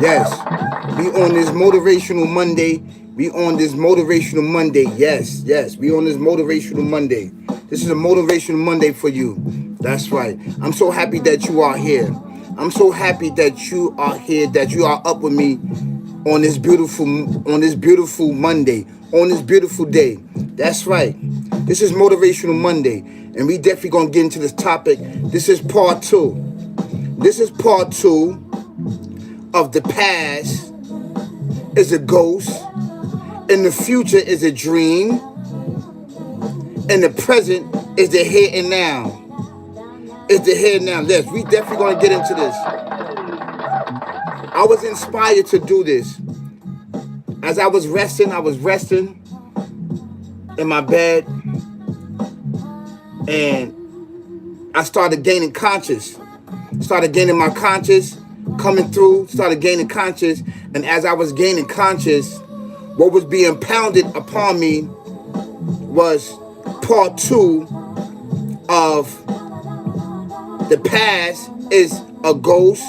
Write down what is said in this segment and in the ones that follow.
Yes. We on this motivational Monday. We on this motivational Monday. Yes, yes. We on this motivational Monday. This is a motivational Monday for you. That's right. I'm so happy that you are here. I'm so happy that you are here, that you are up with me on this beautiful Monday, on this beautiful day. That's right. This is motivational Monday, and we definitely gonna get into this topic. This is part two. This is part two of the past is a ghost, and the future is a dream, and the present is the here and now. It's the here and now. Yes, we definitely gonna get into this. I was inspired to do this. As I was resting in my bed, and I started gaining conscious. Started gaining my conscious, coming through, started gaining conscious, and as I was gaining conscious, what was being pounded upon me was part two of the past is a ghost,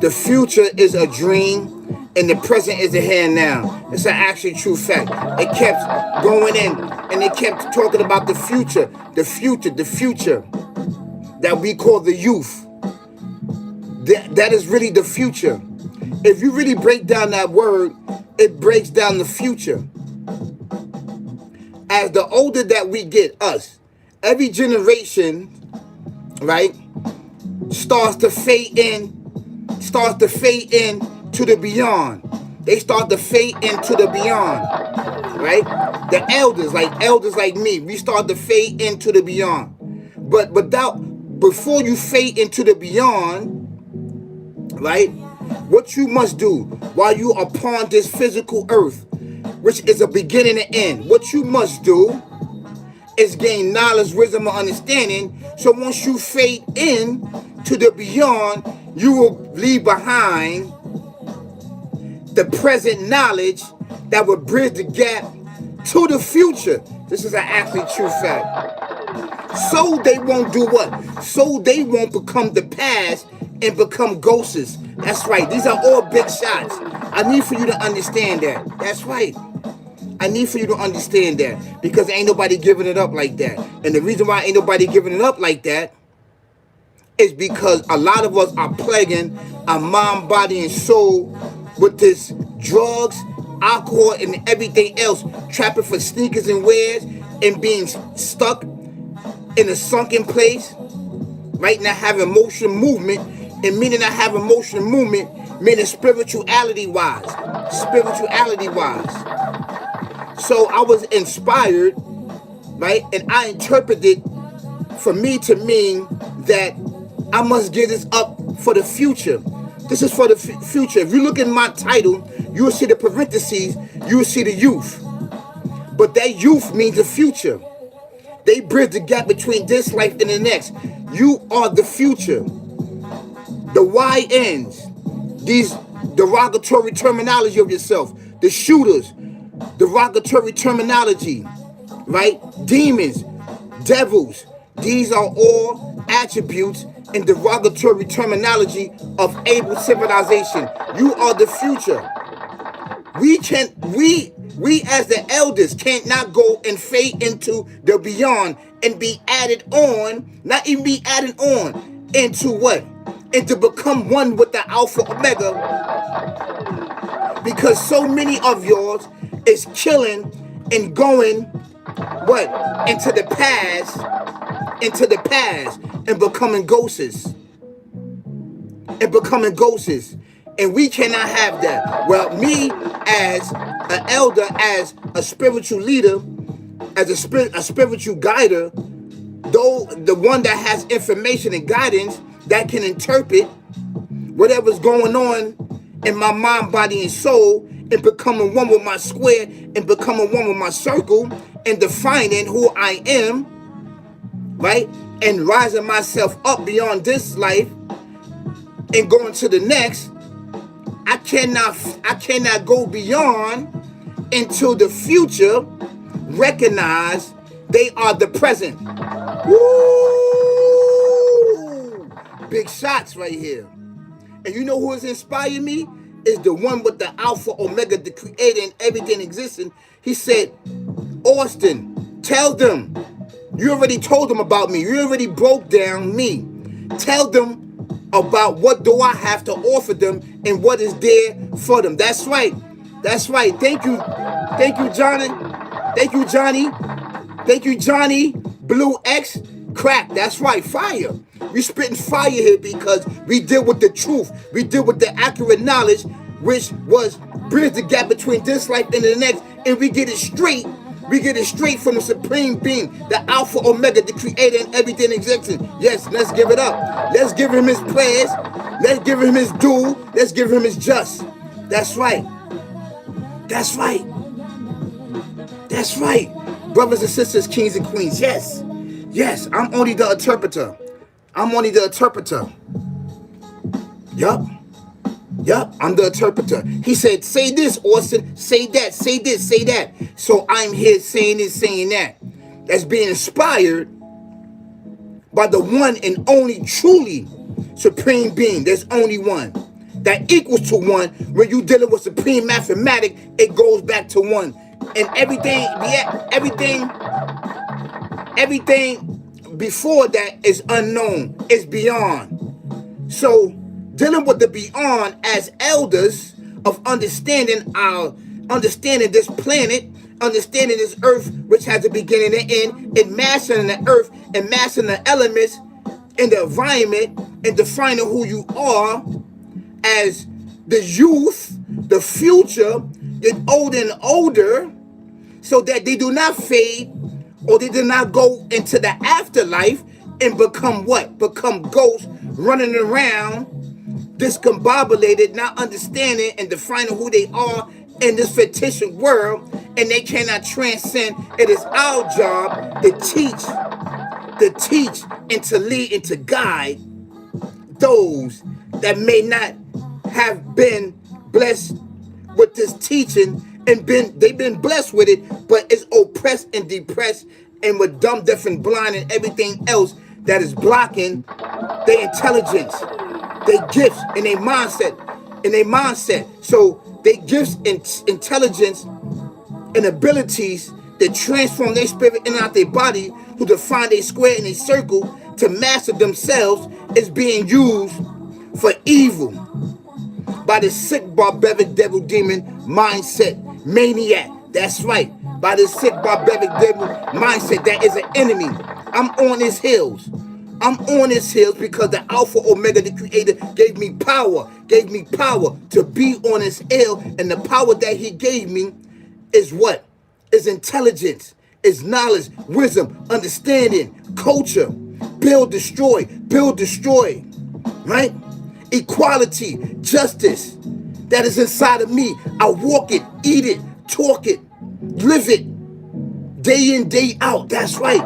the future is a dream, and the present is the here and now. It's an actually true fact. It kept going in, and it kept talking about the future that we call the youth. That is really the future. If you really break down that word, it breaks down the future. As the older that we get, us, every generation, right, starts to fade in to the beyond. They start to fade into the beyond, right? The elders like me, we start to fade into the beyond. But before you fade into the beyond, right, what you must do while you are upon this physical earth, which is a beginning and end, what you must do is gain knowledge, wisdom, and understanding. So once you fade in to the beyond, you will leave behind the present knowledge that will bridge the gap to the future. This is an actually true fact. So they won't do what? So they won't become the past and become ghosts. That's right. These are all big shots. I need for you to understand that. That's right. I need for you to understand that, because ain't nobody giving it up like that. And the reason why ain't nobody giving it up like that is because a lot of us are plaguing our mind, body, and soul with this drugs, alcohol, and everything else, trapping for sneakers and wares, and being stuck in a sunken place, right? Not having emotional movement, and meaning not having emotional movement, meaning spirituality wise. So I was inspired, right? And I interpreted for me to mean that I must give this up for the future. This is for the future. If you look at my title, you will see the parentheses, you will see the youth. But that youth means the future. They bridge the gap between this life and the next. You are the future. The YNs, these derogatory terminology of yourself, the shooters, derogatory terminology, right? Demons, devils, these are all attributes and derogatory terminology of able civilization. You are the future. We as the elders can't not go and fade into the beyond and be added on, not even be added on into what? And to become one with the Alpha Omega, because so many of yours is killing and going what? Into the past and becoming ghosts. And we cannot have that. Well, me as an elder, as a spiritual leader, as a spiritual guider, though the one that has information and guidance that can interpret whatever's going on in my mind, body, and soul, and becoming one with my square, and becoming one with my circle, and defining who I am, right? And rising myself up beyond this life and going to the next. I cannot go beyond into the future. Recognize they are the present. Woo! Big shots right here. And you know who has inspired me? Is the one with the Alpha, Omega, the creator and everything existing. He said, Austin, tell them. You already told them about me. You already broke down me. Tell them about what do I have to offer them and what is there for them. That's right. That's right. Thank you. Thank you, Johnny. Thank you, Johnny. Thank you, Johnny. Blue X. Crack. That's right. Fire. We spitting fire here because we deal with the truth. We deal with the accurate knowledge, which was bridge the gap between this life and the next, and we get it straight. We get it straight from the supreme being, the Alpha Omega, the creator and everything existing. Yes, let's give it up. Let's give him his praise. Let's give him his due. Let's give him his just. That's right. That's right. That's right. Brothers and sisters, kings and queens. Yes. Yes, I'm only the interpreter. I'm only the interpreter. Yup. Yup, I'm the interpreter. He said, say this, Austin. Say that, say this, say that. So I'm here saying this, saying that. That's being inspired by the one and only truly supreme being. There's only one. That equals to one. When you dealing with supreme mathematics, it goes back to one. And everything, yeah, everything before that is unknown. It's beyond. So dealing with the beyond as elders of understanding this planet, understanding this earth, which has a beginning and end, and mastering the earth and mastering the elements and the environment and defining who you are as the youth, the future, get older and older, so that they do not fade or they do not go into the afterlife and become what? Become ghosts running around discombobulated, not understanding and defining who they are in this fictitious world, and they cannot transcend. It is our job to teach and to lead and to guide those that may not have been blessed with this teaching and they've been blessed with it, but it's oppressed and depressed and with dumb, deaf, and blind and everything else that is blocking their intelligence, their gifts, and their mindset. So their gifts and intelligence and abilities that transform their spirit in and out their body, who define their square and their circle to master themselves, is being used for evil by the sick, barbaric, devil, demon mindset, maniac. That's right. By the sick, barbaric, devil mindset that is an enemy. I'm on his heels. I'm on his heels because the Alpha Omega, the creator, gave me power to be on his hill. And the power that he gave me is what? Is intelligence, is knowledge, wisdom, understanding, culture, build, destroy, right? Equality, justice, that is inside of me. I walk it, eat it, talk it, live it, day in, day out. That's right.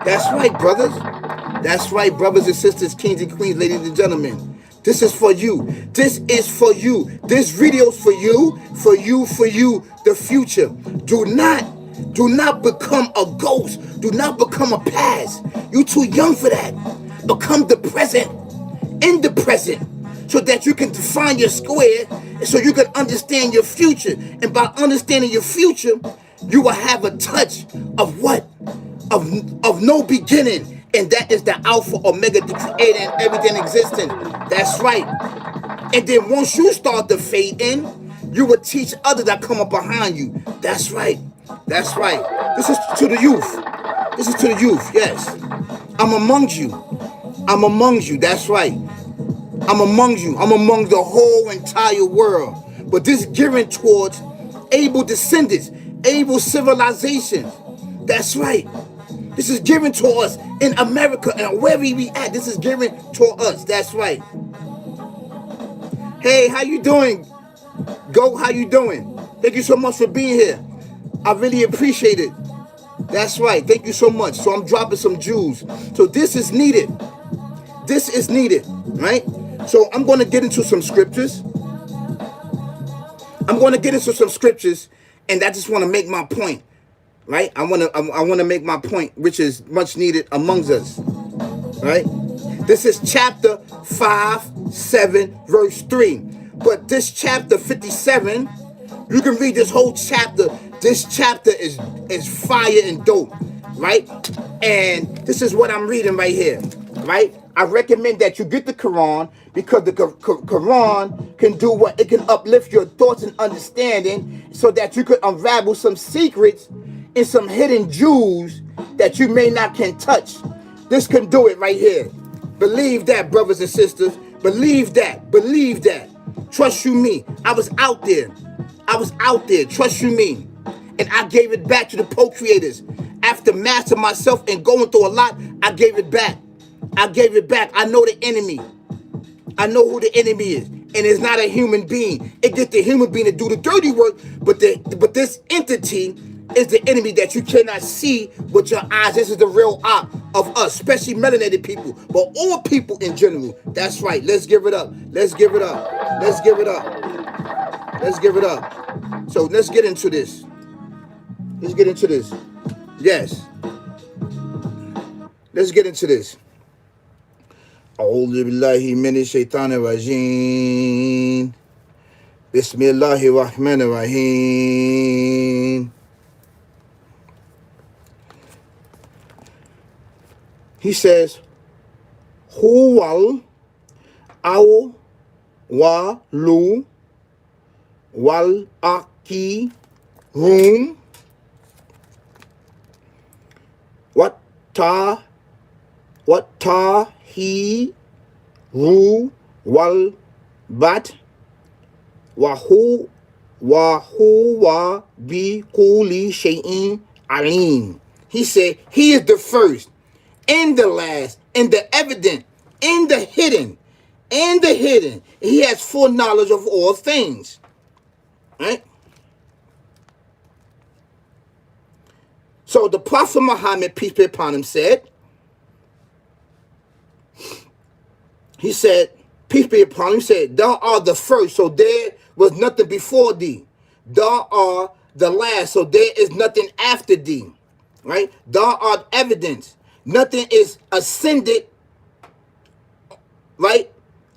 That's right, brothers. That's right, brothers and sisters, kings and queens, ladies and gentlemen. This is for you. This is for you. This video's for you, the future. Do not become a ghost. Do not become a past. You're too young for that. Become the present, in the present, so that you can define your square, so you can understand your future. And by understanding your future, you will have a touch of what? Of no beginning. And that is the Alpha, Omega, the creator and everything existing. That's right. And then once you start to fade in, you will teach others that come up behind you. That's right. That's right. This is to the youth. This is to the youth, yes. I'm among you. I'm among you. That's right. I'm among you. I'm among the whole entire world. But this is gearing towards able descendants, able civilizations. That's right. This is given to us in America and where we at. This is given to us. That's right. Hey, how you doing? Go, how you doing? Thank you so much for being here. I really appreciate it. That's right. Thank you so much. So I'm dropping some jewels. So this is needed. This is needed, right? So I'm going to get into some scriptures. And I just want to make my point. Right? I want to make my point, which is much needed amongst us. Right? This is chapter 5, 7, verse 3. But this chapter 57, you can read this whole chapter. This chapter is fire and dope, right? And this is what I'm reading right here, right? I recommend that you get the Quran, because the Quran can do what? It can uplift your thoughts and understanding so that you could unravel some secrets and some hidden jewels that you may not can touch. This can do it right here. Believe that, brothers and sisters. Believe that. Believe that. Trust you me. I was out there. Trust you me. And I gave it back to the co-creators. After mastering myself and going through a lot, I gave it back. I know the enemy. I know who the enemy is. And it's not a human being. It gets the human being to do the dirty work, but this entity is the enemy that you cannot see with your eyes. This is the real op of us, especially melanated people, but all people in general. That's right. Let's give it up. So let's get into this. Yes. Let's get into this. A'udhu billahi minash shaitanir rajim. Bismillahir rahmanir rahim. He says, Huwal aw wa lu wal aki rum what ta he ru wal bat wa hu wa bi kulli shay'in alim. He said he is the first and the last, and the evident, and the hidden. He has full knowledge of all things. Right? So the Prophet Muhammad, peace be upon him, said, peace be upon him, said, thou art the first, so there was nothing before thee. Thou art the last, so there is nothing after thee. Right? Thou art evidence. Nothing is ascended, right,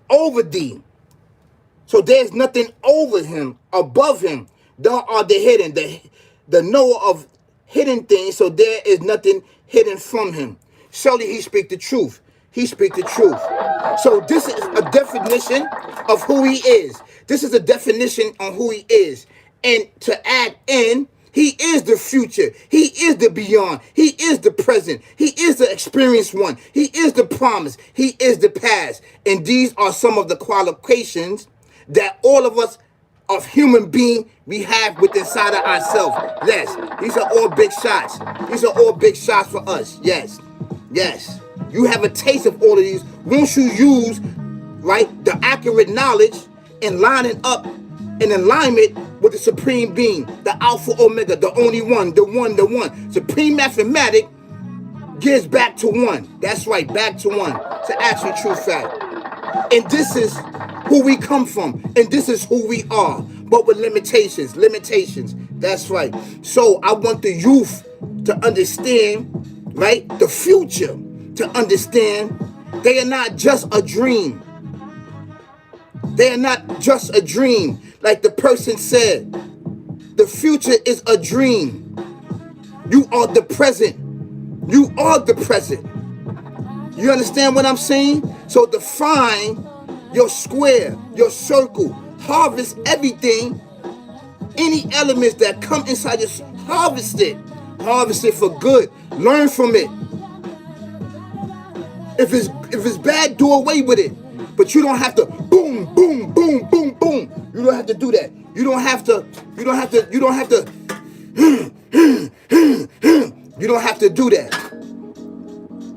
over thee. So there's nothing over him, above him. Thou art the hidden, the knower of hidden things, so there is nothing hidden from him. Surely he speak the truth. So this is a definition of who he is. This is a definition on who he is. And to add in, he is the future. He is the beyond. He is the present. He is the experienced one. He is the promise. He is the past. And these are some of the qualifications that all of us of human being we have within inside of ourselves. Yes, these are all big shots. For us. Yes. You have a taste of all of these. Once you use, right, the accurate knowledge and lining up in alignment with the supreme being, the Alpha Omega, the only one, the one. Supreme mathematic gives back to one. That's right, back to one. It's an actual true fact. And this is who we come from. And this is who we are. But with limitations. That's right. So I want the youth to understand, right, the future. To understand they are not just a dream. Like the person said, the future is a dream. You are the present. You understand what I'm saying? So define your square, your circle. Harvest everything. Any elements that come inside your harvest it. Harvest it for good. Learn from it. If it's bad, do away with it. But you don't have to boom. You don't have to do that. You don't have to do that.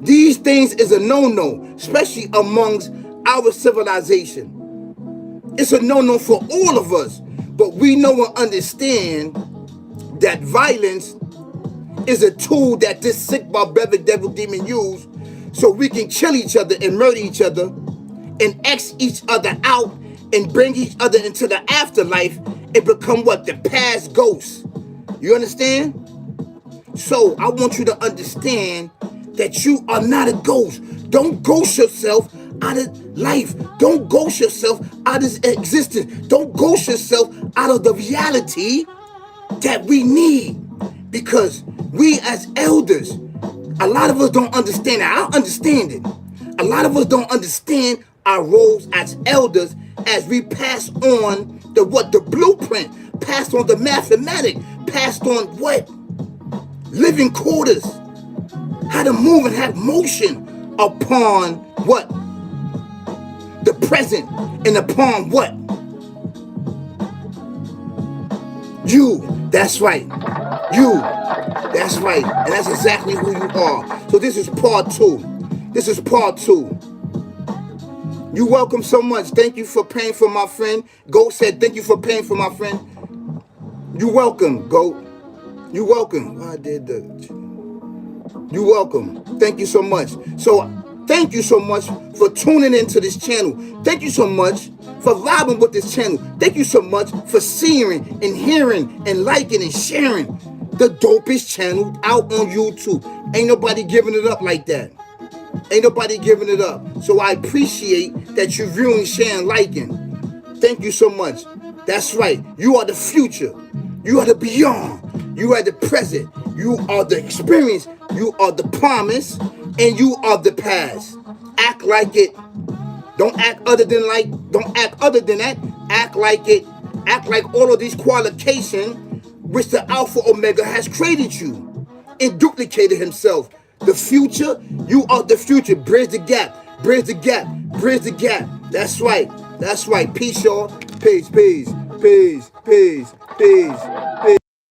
These things is a no-no, especially amongst our civilization. It's a no-no for all of us. But we know and understand that violence is a tool that this sick, barbaric devil demon use so we can kill each other and murder each other and X each other out and bring each other into the afterlife and become what? The past ghosts. You understand? So I want you to understand that you are not a ghost. Don't ghost yourself out of life. Don't ghost yourself out of existence. Don't ghost yourself out of the reality that we need. Because we as elders, a lot of us don't understand it. I don't understand it. A lot of us don't understand our roles as elders as we pass on the blueprint, passed on the mathematic, passed on what? Living quarters. How to move and have motion upon what? The present, and upon what? You. That's right. You. That's right. And that's exactly who you are. So this is part 2. This is part 2. You welcome so much. Thank you for paying for my friend. Goat said, thank you for paying for my friend. You welcome, Goat. You welcome. I did that. You welcome. Thank you so much. So thank you so much for tuning into this channel. Thank you so much for vibing with this channel. Thank you so much for seeing and hearing and liking and sharing the dopest channel out on YouTube. Ain't nobody giving it up like that. Ain't nobody giving it up. So I appreciate that you're viewing, sharing, liking. Thank you so much. That's right. You are the future. You are the beyond. You are the present. You are the experience. You are the promise. And you are the past. Act like it. Don't act other than like. Don't act other than that. Act like it. Act like all of these qualifications which the Alpha Omega has created you and duplicated himself. The future, you are the future. Bridge the gap. Bridge the gap. Bridge the gap. That's right. That's right. Peace, y'all. Peace, peace, peace, peace, peace, peace.